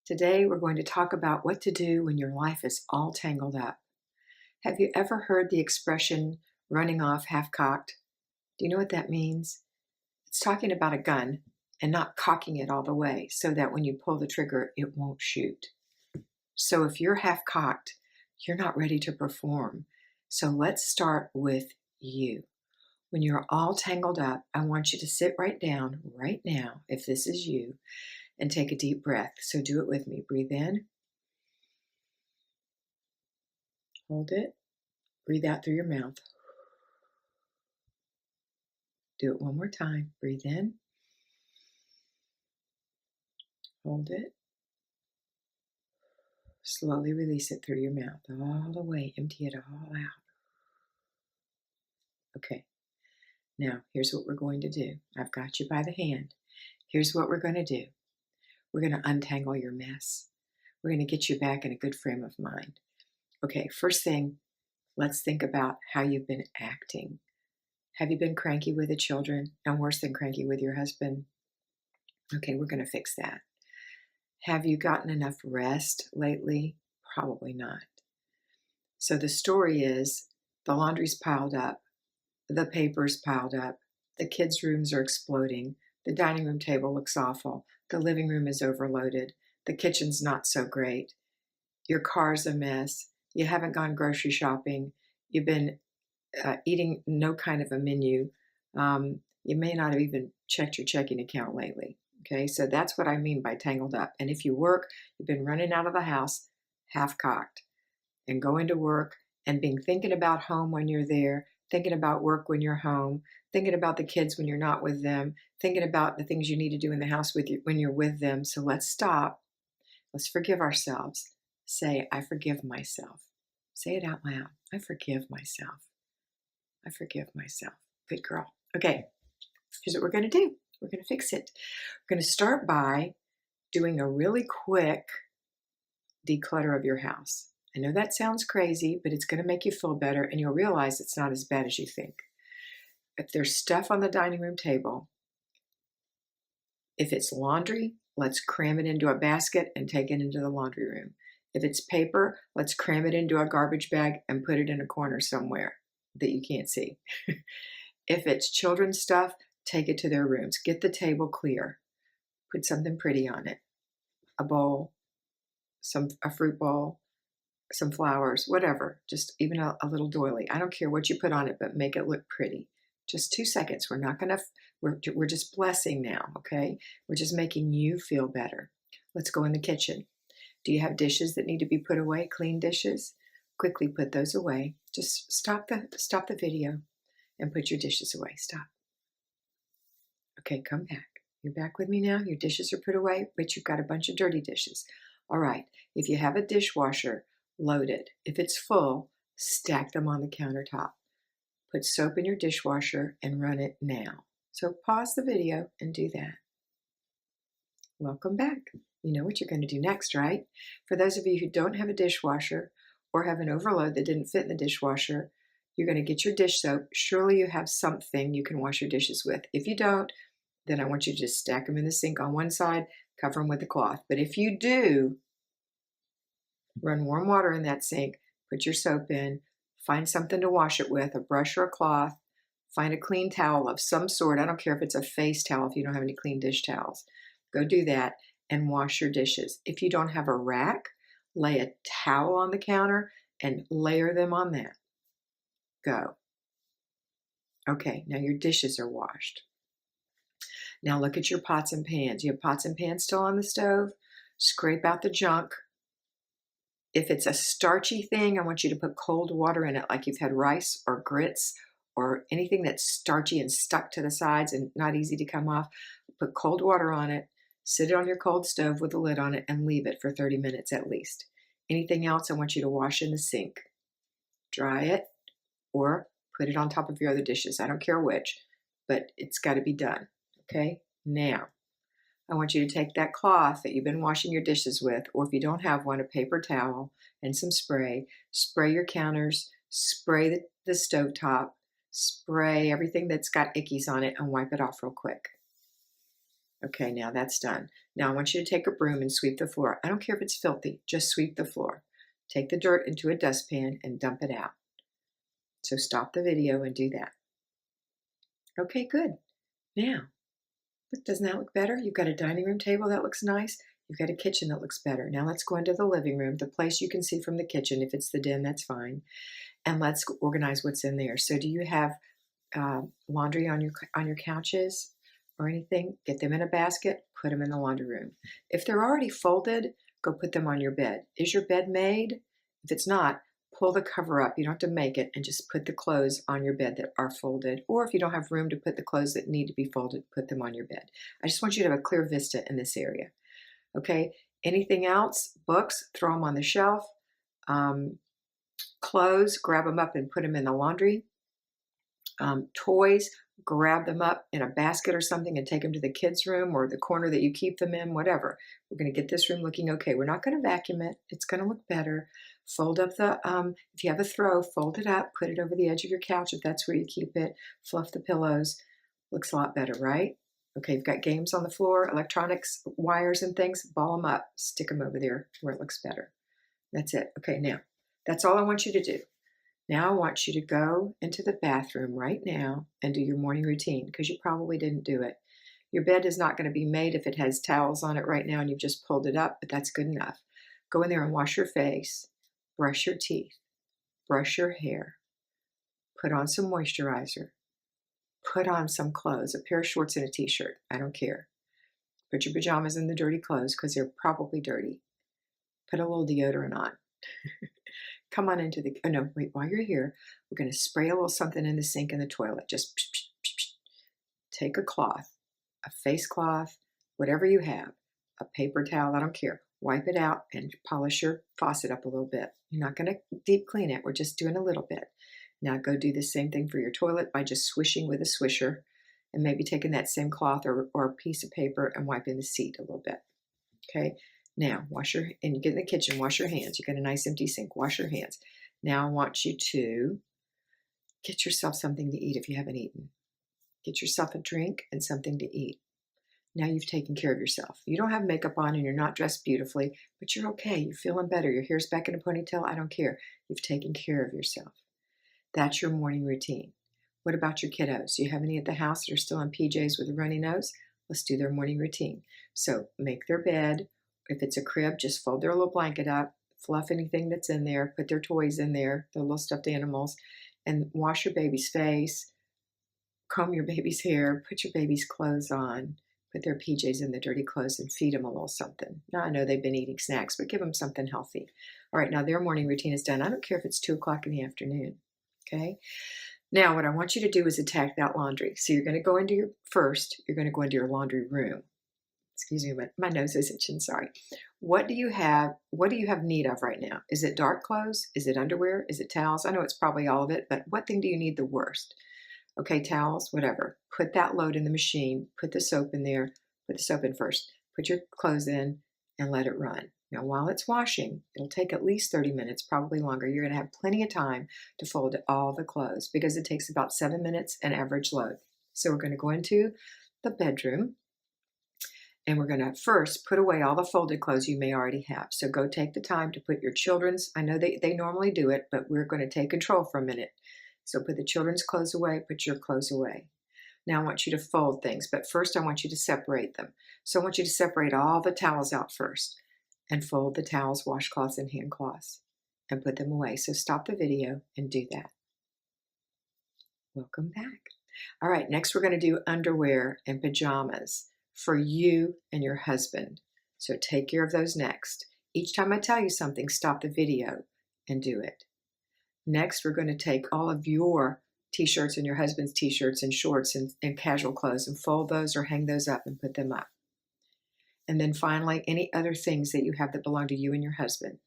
Today, we're going to talk about what to do when your life is all tangled up. Have you ever heard the expression running off half-cocked? Do you know what that means? It's talking about a gun and not cocking it all the way so that when you pull the trigger, it won't shoot. So if you're half-cocked, you're not ready to perform. So let's start with you. When you're all tangled up, I want you to sit right down right now, if this is you, and take a deep breath. So do it with me. Breathe in, hold it, breathe out through your mouth. Do it one more time. Breathe in, hold it, slowly release it through your mouth all the way. Empty it all out. Okay, now here's what we're going to do. I've got you by the hand. Here's what we're going to do. We're going to untangle your mess. We're going to get you back in a good frame of mind. Okay, first thing, let's think about how you've been acting. Have you been cranky with the children and worse than cranky with your husband? Okay, we're going to fix that. Have you gotten enough rest lately? Probably not. So the story is the laundry's piled up, the paper's piled up, the kids' rooms are exploding, the dining room table looks awful, the living room is overloaded, the kitchen's not so great, your car's a mess, you haven't gone grocery shopping, you've been eating no kind of a menu. You may not have even checked your checking account lately. Okay, so that's what I mean by tangled up. And if you work, you've been running out of the house half-cocked and going to work and thinking about home when you're there, thinking about work when you're home, thinking about the kids when you're not with them, thinking about the things you need to do in the house with you when you're with them. So let's stop. Let's forgive ourselves. Say, I forgive myself. Say it out loud. I forgive myself. I forgive myself. Good girl. Okay, here's what we're going to do. We're going to fix it. We're going to start by doing a really quick declutter of your house. I know that sounds crazy, but it's going to make you feel better, and you'll realize it's not as bad as you think. If there's stuff on the dining room table, if it's laundry, let's cram it into a basket and take it into the laundry room. If it's paper, let's cram it into a garbage bag and put it in a corner somewhere that you can't see. If it's children's stuff, take it to their rooms. Get the table clear. Put something pretty on it. A bowl, a fruit bowl, some flowers, whatever. Just even a little doily. I don't care what you put on it, but make it look pretty. Just 2 seconds. We're just blessing now, okay? We're just making you feel better. Let's go in the kitchen. Do you have dishes that need to be put away? Clean dishes? Quickly put those away. Just stop the video and put your dishes away. Stop. Okay, come back. You're back with me now. Your dishes are put away, but you've got a bunch of dirty dishes. All right, if you have a dishwasher, load it. If it's full, stack them on the countertop. Put soap in your dishwasher and run it now. So pause the video and do that. Welcome back. You know what you're going to do next, right? For those of you who don't have a dishwasher or have an overload that didn't fit in the dishwasher, you're going to get your dish soap. Surely you have something you can wash your dishes with. If you don't, then I want you to just stack them in the sink on one side, cover them with a cloth. But if you do, run warm water in that sink, put your soap in, find something to wash it with, a brush or a cloth, find a clean towel of some sort. I don't care if it's a face towel if you don't have any clean dish towels. Go do that and wash your dishes. If you don't have a rack, lay a towel on the counter and layer them on that. Go. Okay, now your dishes are washed. Now look at your pots and pans. You have pots and pans still on the stove? Scrape out the junk. If it's a starchy thing, I want you to put cold water in it, like you've had rice or grits or anything that's starchy and stuck to the sides and not easy to come off. Put cold water on it, sit it on your cold stove with a lid on it, and leave it for 30 minutes at least. Anything else, I want you to wash in the sink. Dry it or put it on top of your other dishes. I don't care which, but it's got to be done. Okay? Now, I want you to take that cloth that you've been washing your dishes with, or if you don't have one, a paper towel and some spray. Spray your counters, spray the stovetop, spray everything that's got ickies on it, and wipe it off real quick. Okay, now that's done. Now I want you to take a broom and sweep the floor. I don't care if it's filthy, just sweep the floor. Take the dirt into a dustpan and dump it out. So stop the video and do that. Okay, good. Now, look, doesn't that look better? You've got a dining room table that looks nice. You've got a kitchen that looks better. Now let's go into the living room, the place you can see from the kitchen. If it's the den, that's fine. And let's organize what's in there. So do you have laundry on your couches or anything? Get them in a basket, put them in the laundry room. If they're already folded, go put them on your bed. Is your bed made? If it's not, pull the cover up. You don't have to make it, and just put the clothes on your bed that are folded. Or if you don't have room to put the clothes that need to be folded, put them on your bed. I just want you to have a clear vista in this area. Okay, anything else? Books, throw them on the shelf. Clothes, grab them up and put them in the laundry. Toys, grab them up in a basket or something and take them to the kids' room or the corner that you keep them in, whatever. We're going to get this room looking okay. We're not going to vacuum it. It's going to look better. Fold up the, if you have a throw, fold it up, put it over the edge of your couch if that's where you keep it. Fluff the pillows. Looks a lot better, right? Okay, you've got games on the floor, electronics, wires and things. Ball them up. Stick them over there where it looks better. That's it. Okay, now, that's all I want you to do. Now I want you to go into the bathroom right now and do your morning routine, because you probably didn't do it. Your bed is not going to be made if it has towels on it right now and you've just pulled it up, but that's good enough. Go in there and wash your face, brush your teeth, brush your hair, put on some moisturizer, put on some clothes, a pair of shorts and a t-shirt. I don't care. Put your pajamas in the dirty clothes because they're probably dirty. Put a little deodorant on. Come on into the, oh no, wait, while you're here, we're going to spray a little something in the sink and the toilet. Just take a cloth, a face cloth, whatever you have, a paper towel, I don't care. Wipe it out and polish your faucet up a little bit. You're not going to deep clean it. We're just doing a little bit. Now go do the same thing for your toilet by just swishing with a swisher and maybe taking that same cloth or a piece of paper and wiping the seat a little bit. Okay. Now, and you get in the kitchen, wash your hands. You got a nice empty sink, wash your hands. Now I want you to get yourself something to eat if you haven't eaten. Get yourself a drink and something to eat. Now you've taken care of yourself. You don't have makeup on and you're not dressed beautifully, but you're okay. You're feeling better. Your hair's back in a ponytail. I don't care. You've taken care of yourself. That's your morning routine. What about your kiddos? Do you have any at the house that are still in PJs with a runny nose? Let's do their morning routine. So make their bed. If it's a crib, just fold their little blanket up, fluff anything that's in there, put their toys in there, their little stuffed animals, and wash your baby's face, comb your baby's hair, put your baby's clothes on, put their PJs in the dirty clothes and feed them a little something. Now, I know they've been eating snacks, but give them something healthy. All right, now their morning routine is done. I don't care if it's 2 o'clock in the afternoon, okay? Now, what I want you to do is attack that laundry. So you're going to go into your laundry room. Excuse me, my nose is itching, sorry. What do you have need of right now? Is it dark clothes? Is it underwear? Is it towels? I know it's probably all of it, but what thing do you need the worst? Okay, towels, whatever. Put that load in the machine. Put the soap in there. Put the soap in first. Put your clothes in and let it run. Now, while it's washing, it'll take at least 30 minutes, probably longer. You're going to have plenty of time to fold all the clothes because it takes about 7 minutes an average load. So we're going to go into the bedroom. And we're going to first put away all the folded clothes you may already have. So go take the time to put your children's, I know they normally do it, but we're going to take control for a minute. So put the children's clothes away, put your clothes away. Now I want you to fold things, but first I want you to separate them. So I want you to separate all the towels out first and fold the towels, washcloths, and hand cloths and put them away. So stop the video and do that. Welcome back. All right, next we're going to do underwear and pajamas for you and your husband. So take care of those next. Each time I tell you something, stop the video and do it. Next, we're going to take all of your t-shirts and your husband's t-shirts and shorts and casual clothes and fold those or hang those up and put them up. And then finally, any other things that you have that belong to you and your husband.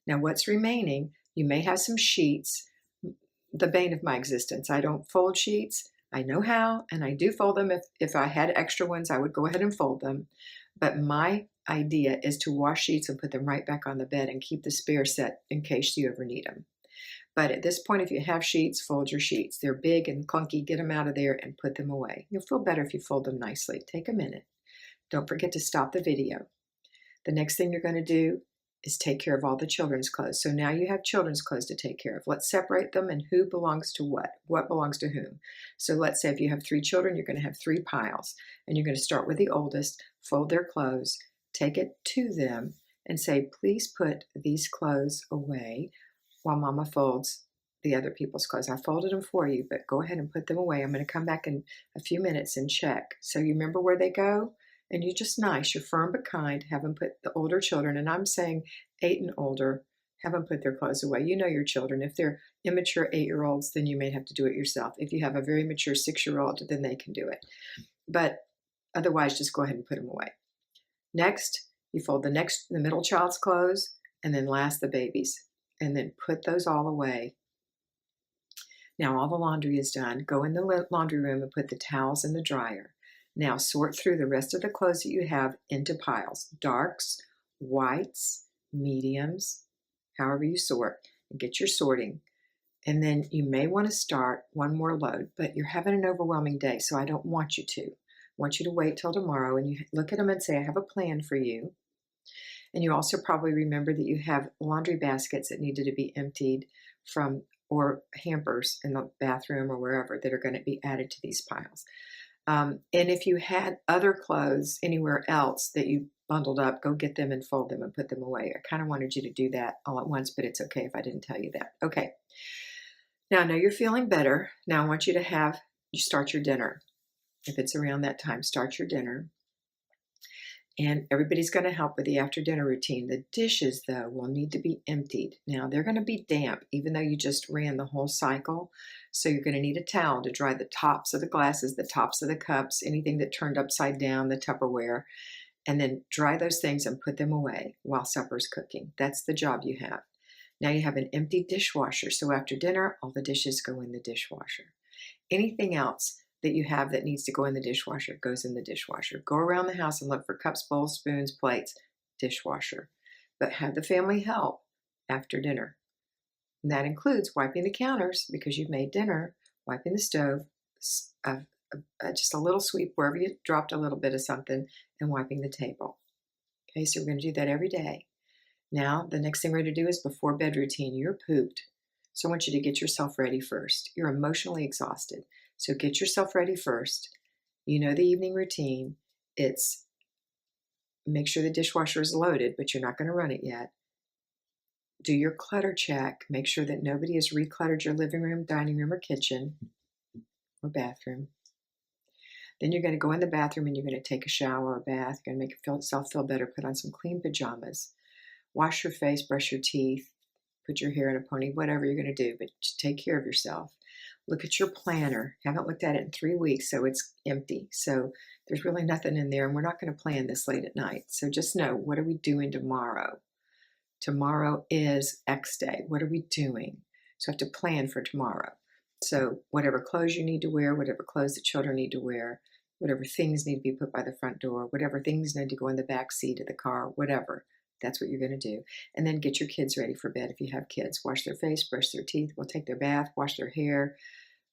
Now, what's remaining, you may have some sheets, the bane of my existence. I don't fold sheets. I know how, and I do fold them. If I had extra ones, I would go ahead and fold them. But my idea is to wash sheets and put them right back on the bed and keep the spare set in case you ever need them. But at this point, if you have sheets, fold your sheets. They're big and clunky. Get them out of there and put them away. You'll feel better if you fold them nicely. Take a minute. Don't forget to stop the video. The next thing you're going to do is take care of all the children's clothes. So now you have children's clothes to take care of. Let's separate them and who belongs to what belongs to whom. So let's say if you have 3 children, you're going to have 3 piles. And you're going to start with the oldest, fold their clothes, take it to them, and say, please put these clothes away while Mama folds the other people's clothes. I folded them for you, but go ahead and put them away. I'm going to come back in a few minutes and check. So you remember where they go? And you're just nice, you're firm but kind, have them put the older children, and I'm saying 8 and older, have them put their clothes away. You know your children. If they're immature 8-year-olds, then you may have to do it yourself. If you have a very mature 6-year-old, then they can do it. But otherwise, just go ahead and put them away. Next, you fold the middle child's clothes, and then last the baby's, and then put those all away. Now all the laundry is done. Go in the laundry room and put the towels in the dryer. Now sort through the rest of the clothes that you have into piles, darks, whites, mediums, however you sort, and get your sorting. And then you may want to start one more load, but you're having an overwhelming day, so I don't want you to. I want you to wait till tomorrow and you look at them and say, I have a plan for you. And you also probably remember that you have laundry baskets that needed to be emptied from, or hampers in the bathroom or wherever that are going to be added to these piles. And if you had other clothes anywhere else that you bundled up, go get them and fold them and put them away. I kind of wanted you to do that all at once, but it's okay if I didn't tell you that. Okay. Now I know you're feeling better. Now I want you to start your dinner. If it's around that time, start your dinner. And everybody's going to help with the after dinner routine. The dishes, though, will need to be emptied. Now, they're going to be damp, even though you just ran the whole cycle. So you're going to need a towel to dry the tops of the glasses, the tops of the cups, anything that turned upside down, the Tupperware. And then dry those things and put them away while supper's cooking. That's the job you have. Now you have an empty dishwasher. So after dinner, all the dishes go in the dishwasher. Anything else that you have that needs to go in the dishwasher goes in the dishwasher. Go around the house and look for cups, bowls, spoons, plates, dishwasher. But have the family help after dinner. And that includes wiping the counters because you've made dinner, wiping the stove, just a little sweep wherever you dropped a little bit of something, and wiping the table. Okay, so we're going to do that every day. Now, the next thing we're going to do is before bed routine. You're pooped. So I want you to get yourself ready first. You're emotionally exhausted. So get yourself ready first. You know the evening routine. It's make sure the dishwasher is loaded, but you're not going to run it yet. Do your clutter check. Make sure that nobody has recluttered your living room, dining room, or kitchen, or bathroom. Then you're going to go in the bathroom and you're going to take a shower or bath. You're going to make yourself feel better. Put on some clean pajamas. Wash your face, brush your teeth, put your hair in a pony, whatever you're going to do, but just take care of yourself. Look at your planner. Haven't looked at it in 3 weeks, so it's empty. So there's really nothing in there, and we're not going to plan this late at night. So just know, what are we doing tomorrow? Tomorrow is X day. What are we doing? So I have to plan for tomorrow. So whatever clothes you need to wear, whatever clothes the children need to wear, whatever things need to be put by the front door, whatever things need to go in the back seat of the car, whatever. That's what you're going to do. And then get your kids ready for bed if you have kids. Wash their face, brush their teeth, we'll take their bath, wash their hair,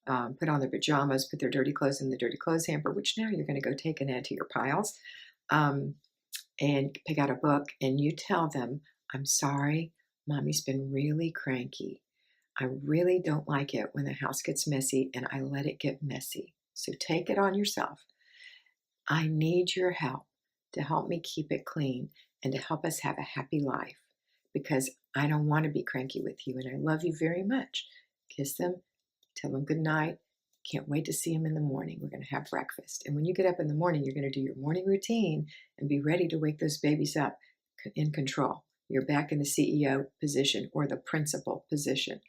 put on their pajamas, put their dirty clothes in the dirty clothes hamper, which now you're going to go take and add to your piles, and pick out a book, and you tell them, I'm sorry, Mommy's been really cranky. I really don't like it when the house gets messy, and I let it get messy. So take it on yourself. I need your help to help me keep it clean and to help us have a happy life, because I don't want to be cranky with you, and I love you very much. Kiss them, tell them good night. Can't wait to see them in the morning. We're going to have breakfast. And when you get up in the morning, you're going to do your morning routine and be ready to wake those babies up in control. You're back in the CEO position or the principal position.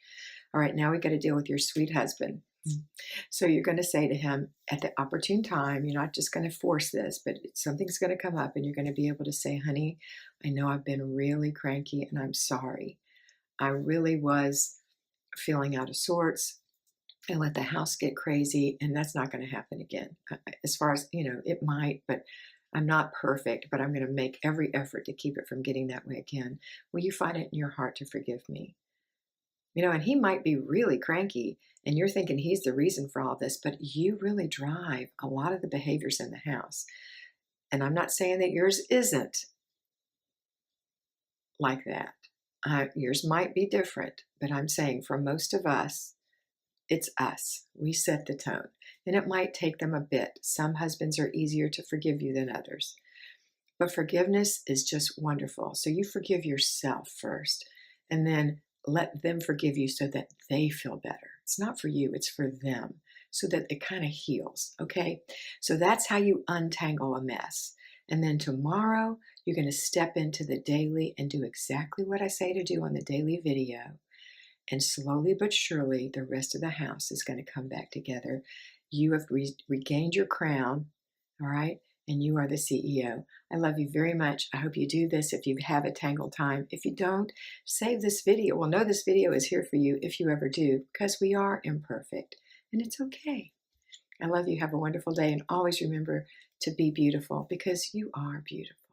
All right, now we got to deal with your sweet husband. So you're going to say to him at the opportune time, you're not just going to force this, but something's going to come up and you're going to be able to say, honey, I know I've been really cranky and I'm sorry. I really was feeling out of sorts and let the house get crazy, and that's not going to happen again. As far as, it might, but I'm not perfect, but I'm going to make every effort to keep it from getting that way again. Will you find it in your heart to forgive me? And he might be really cranky and you're thinking he's the reason for all this, but you really drive a lot of the behaviors in the house. And I'm not saying that yours isn't like that. Yours might be different, but I'm saying for most of us, it's us. We set the tone. And it might take them a bit. Some husbands are easier to forgive you than others. But forgiveness is just wonderful. So you forgive yourself first, and then let them forgive you so that they feel better. It's not for you, it's for them, so that it kind of heals. Okay. So that's how you untangle a mess. And then tomorrow, you're going to step into the daily and do exactly what I say to do on the daily video. And slowly but surely, the rest of the house is going to come back together. You have regained your crown, all right? And you are the CEO. I love you very much. I hope you do this if you have a tangle time. If you don't, save this video. Well, know this video is here for you if you ever do, because we are imperfect, and it's okay. I love you. Have a wonderful day, and always remember to be beautiful, because you are beautiful.